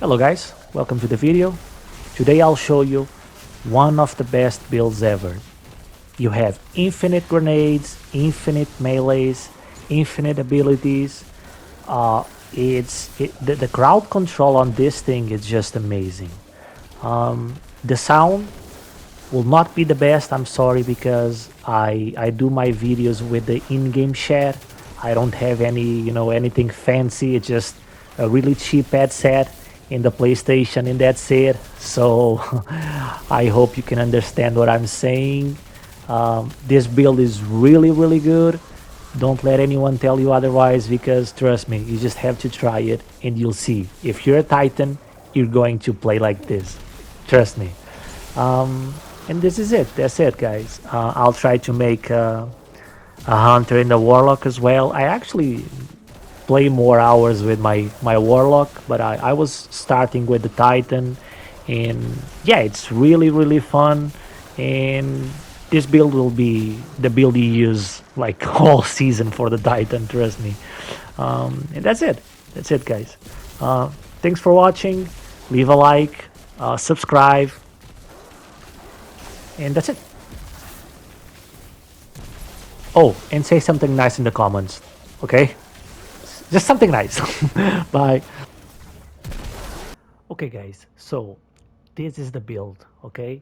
Hello guys, welcome to the video. Today I'll show you one of the best builds ever. You have infinite grenades, infinite melees, infinite abilities. The crowd control on this thing is just amazing. The sound will not be the best, I'm sorry, because I do my videos with the in-game chat. I don't have anything fancy. It's just a really cheap headset in the PlayStation, and that's it. So I hope you can understand what I'm saying. This build is really good. Don't let anyone tell you otherwise, because trust me, you just have to try it and you'll see. If you're a Titan, you're going to play like this. Trust me. And this is it. That's it, guys. I'll try to make a hunter and a warlock as well. I actually play more hours with my warlock, but I was starting with the Titan, and yeah, it's really fun. And this build will be the build you use like all season for the Titan. Trust me. And that's it. That's it, guys. Uh, Thanks for watching. Leave a like, subscribe, and that's it. Oh, and say something nice in the comments. Okay? Just something nice. Bye. Okay, guys. So, this is the build. Okay?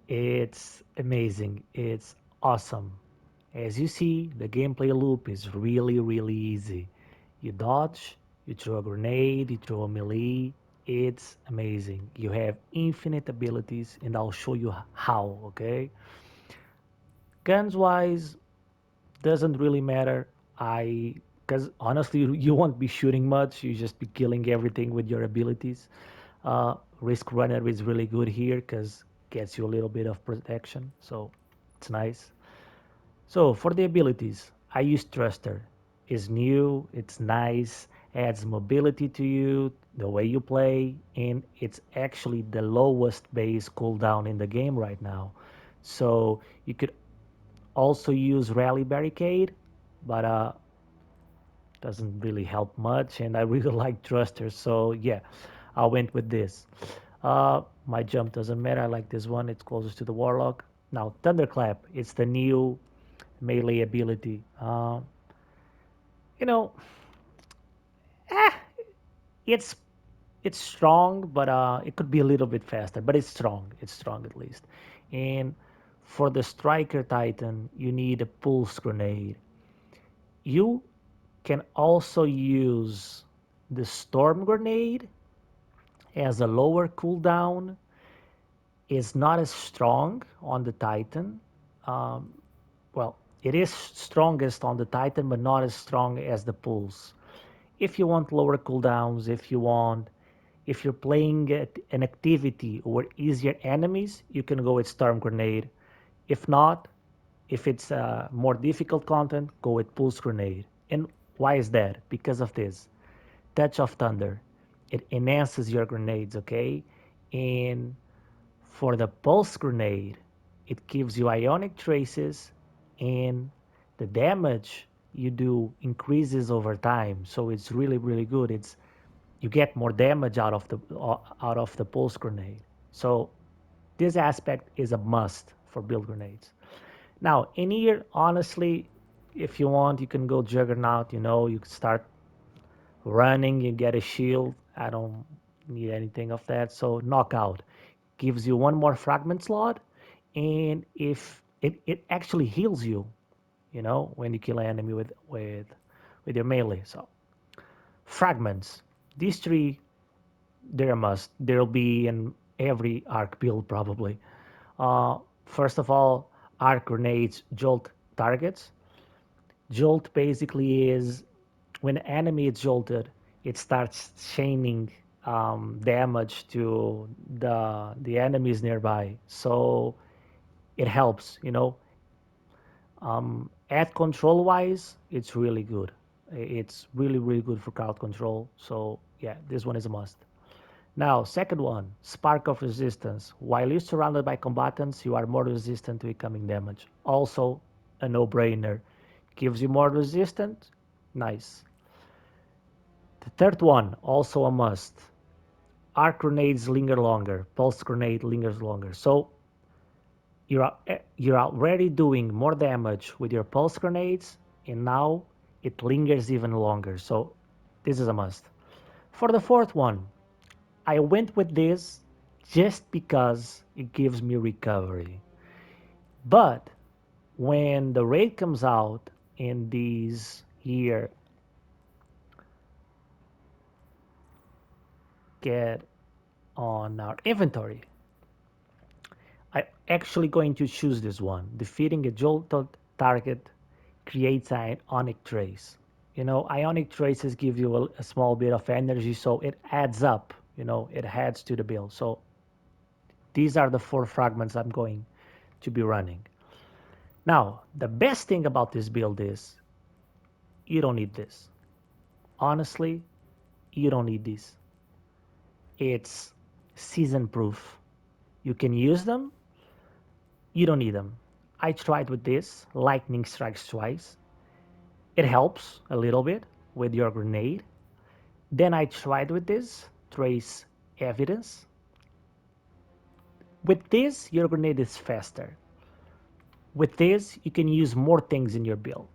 It's amazing. It's awesome. As you see, the gameplay loop is really easy. You dodge, you throw a grenade, you throw a melee. It's amazing. You have infinite abilities, and I'll show you how. Okay? Guns wise, doesn't really matter. I Because honestly, you won't be shooting much. You just be killing everything with your abilities. Risk runner is really good here because gets you a little bit of protection, so it's nice. So for the abilities, I use Thruster. It's new, it's nice, adds mobility to you, the way you play, and it's actually the lowest base cooldown in the game right now. So you could also use Rally Barricade, but doesn't really help much, and I really like Thruster, so yeah, I went with this. My jump doesn't matter. I like this one. It's closest to the Warlock. Now Thunderclap. It's the new melee ability. You know, eh, it's it's strong, but it could be a little bit faster. But it's strong. It's strong at least. And for the Striker Titan, you need a pulse grenade. You can also use the Storm Grenade as a lower cooldown. Is not as strong on the Titan. Um, well, it is strongest on the Titan, but not as strong as the Pulse. If you want lower cooldowns, if you're playing an activity or easier enemies, you can go with Storm Grenade. If not, if it's more difficult content, go with Pulse Grenade. And why is that? Because of this. Touch of Thunder. It enhances your grenades, okay? And for the Pulse Grenade, it gives you ionic traces, and the damage you do increases over time. So it's really good. It's You get more damage out of the Pulse Grenade. So this aspect is a must for build grenades. Now in here, honestly, if you want, you can go Juggernaut. You can start running, you get a shield. I don't need anything of that. So Knockout gives you one more fragment slot, and if it actually heals you, when you kill an enemy with your melee. So fragments, these three, they're a must. There'll be in every arc build probably. First of all, arc grenades jolt targets. Jolt basically is when an enemy is jolted, it starts chaining damage to the enemies nearby. So it helps, Ad control wise, it's really good. It's really good for crowd control. So yeah, this one is a must. Now, second one, Spark of Resistance. While you're surrounded by combatants, you are more resistant to incoming damage. Also, a no-brainer. Gives you more resistance. Nice. The third one, also a must. arc grenades linger longer, pulse grenade lingers longer. So you're already doing more damage with your pulse grenades, and now it lingers even longer. So this is a must. For the fourth one, I went with this just because it gives me recovery. But when the raid comes out in these here get on our inventory, I'm actually going to choose this one. Defeating a jolted target creates an ionic trace. Ionic traces give you a small bit of energy, so it adds up. It adds to the build. So these are the four fragments I'm going to be running. Now, the best thing about this build is you don't need this. Honestly, you don't need this. It's season proof. You can use them, you don't need them. I tried with this, lightning strikes twice. It helps a little bit with your grenade. Then I tried with this, trace evidence. With this, your grenade is faster. With this, you can use more things in your build.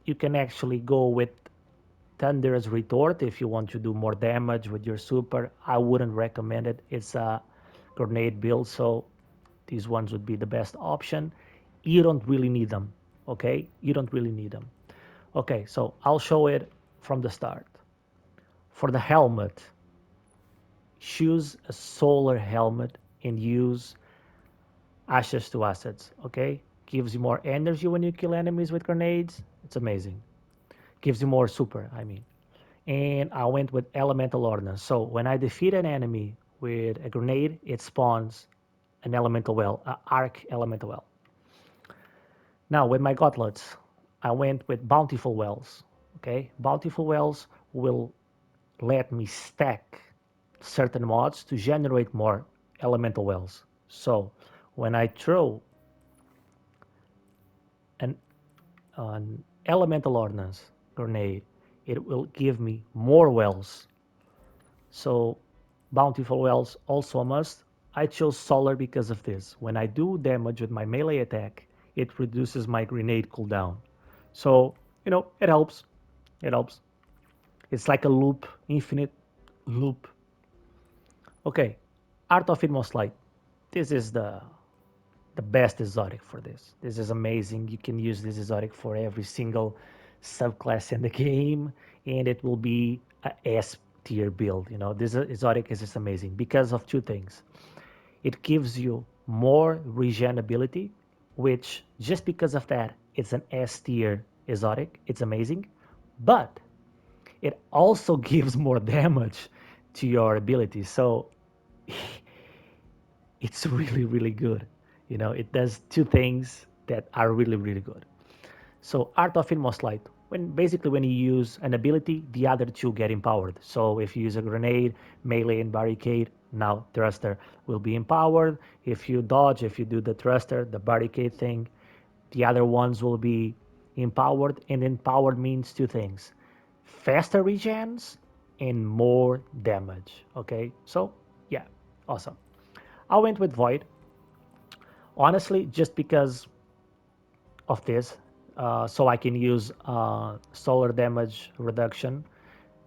You can actually go with Thunderous Retort if you want to do more damage with your super. I wouldn't recommend it. It's a grenade build, so these ones would be the best option. You don't really need them, okay? You don't really need them. Okay, so I'll show it from the start. For the helmet, choose a solar helmet and use Ashes to Assets, okay? Gives you more energy when you kill enemies with grenades. It's amazing. Gives you more super, I mean. And I went with Elemental Ordnance. So when I defeat an enemy with a grenade, it spawns an Elemental Well, an Arc Elemental Well. Now with my gauntlets, I went with Bountiful Wells. Okay, Bountiful Wells will let me stack certain mods to generate more Elemental Wells. So when I throw an, an Elemental Ordnance grenade, it will give me more wells. So Bountiful Wells also a must. I chose Solar because of this. When I do damage with my melee attack, it reduces my grenade cooldown. So, it helps. It helps. It's like a loop, infinite loop. Okay, Art of Inmost Light. This is the best exotic for this. This is amazing. You can use this exotic for every single subclass in the game, and it will be a S tier build. This exotic is just amazing because of two things. It gives you more regen ability, which just because of that, it's an S tier exotic. It's amazing, but it also gives more damage to your ability. So it's really, really good. It does two things that are really, really good. So Art of Inmost Light, when you use an ability, the other two get empowered. So if you use a grenade, melee, and barricade, now thruster will be empowered. If you dodge, if you do the thruster, the barricade thing, the other ones will be empowered. And empowered means two things: faster regens and more damage. Okay, so yeah, awesome. I went with Void, honestly, just because of this, so I can use solar damage reduction,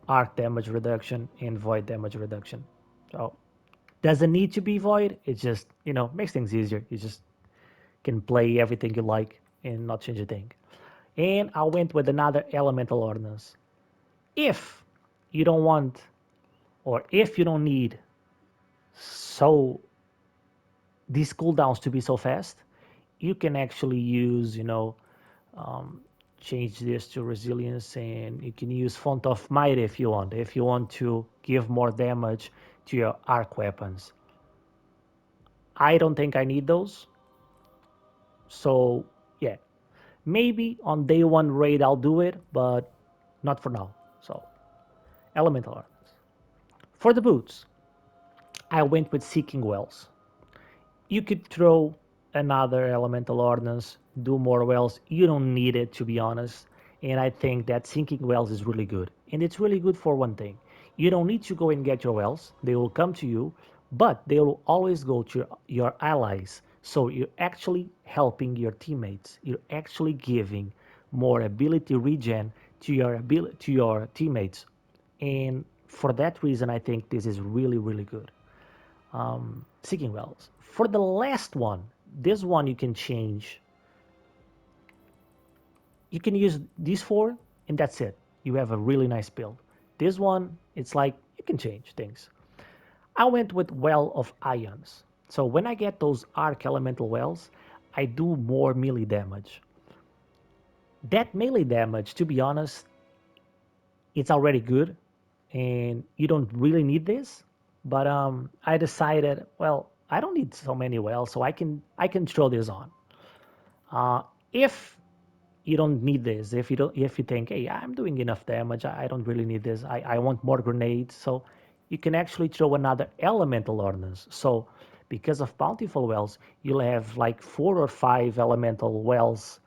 arc damage reduction, and void damage reduction. So doesn't need to be void. It just makes things easier. You just can play everything you like and not change a thing. And I went with another elemental ordinance. If you don't want, or if you don't need so these cooldowns to be so fast, you can actually use um, change this to resilience, and you can use Font of Might if you want to give more damage to your arc weapons. I don't think I need those, so yeah, maybe on day one raid I'll do it, but not for now. So elemental arms. For the boots, I went with Seeking Wells. You could throw another elemental ordnance, do more wells. You don't need it, to be honest. And I think that sinking wells is really good. And it's really good for one thing. You don't need to go and get your wells. They will come to you, but they will always go to your allies. So you're actually helping your teammates. You're actually giving more ability regen to your teammates. And for that reason, I think this is really, really good. Seeking wells. For the last one, this one you can change. You can use these four, and that's it. You have a really nice build. This one, it's like you can change things. I went with Well of Ions. So when I get those Arc Elemental Wells, I do more melee damage. That melee damage, to be honest, it's already good, and you don't really need this. But I decided, well, I don't need so many wells, so I can throw this on. If you don't need this, if you think, hey, I'm doing enough damage, I don't really need this, I want more grenades, so you can actually throw another elemental ordnance. So because of bountiful wells, you'll have like 4 or 5 elemental wells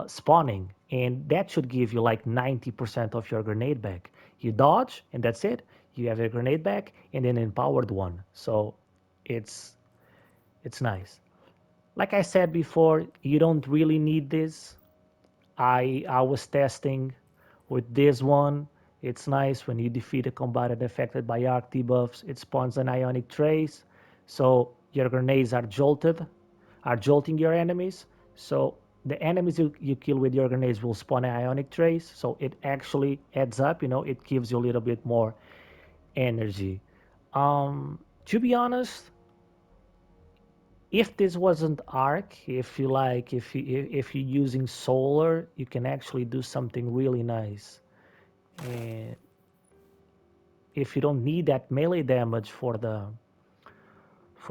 spawning, and that should give you like 90% of your grenade back. You dodge and that's it, you have a grenade back and an empowered one. So it's it's nice. Like I said before, you don't really need this. I was testing with this one. It's nice when you defeat a combatant affected by arc debuffs. It spawns an ionic trace, so your grenades are jolting your enemies. So the enemies you kill with your grenades will spawn an ionic trace. So it actually adds up. It gives you a little bit more energy. To be honest, if this wasn't arc, if you're using solar, you can actually do something really nice. And if you don't need that melee damage for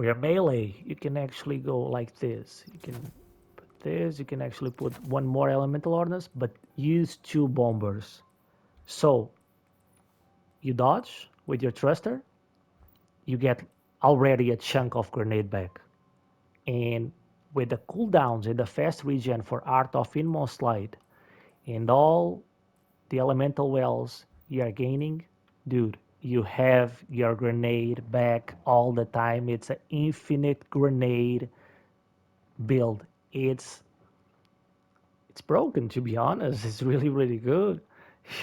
your melee, you can actually go like this. You can put this. You can actually put one more elemental ordnance, but use 2 bombers. So you dodge with your thruster, you get already a chunk of grenade back. And with the cooldowns and the fast regen for Art of Inmost Light and all the elemental wells you are gaining, dude, you have your grenade back all the time. It's an infinite grenade build. It's broken, to be honest. It's really, really good.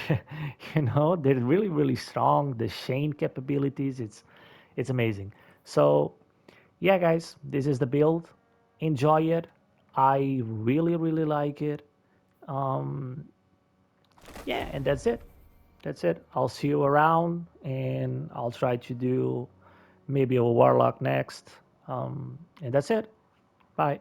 They're really, really strong. The chain capabilities, it's amazing. So yeah, guys, this is the build. Enjoy it. I really, really like it. Um, yeah, and that's it. That's it. I'll see you around, and I'll try to do maybe a warlock next. And that's it. Bye.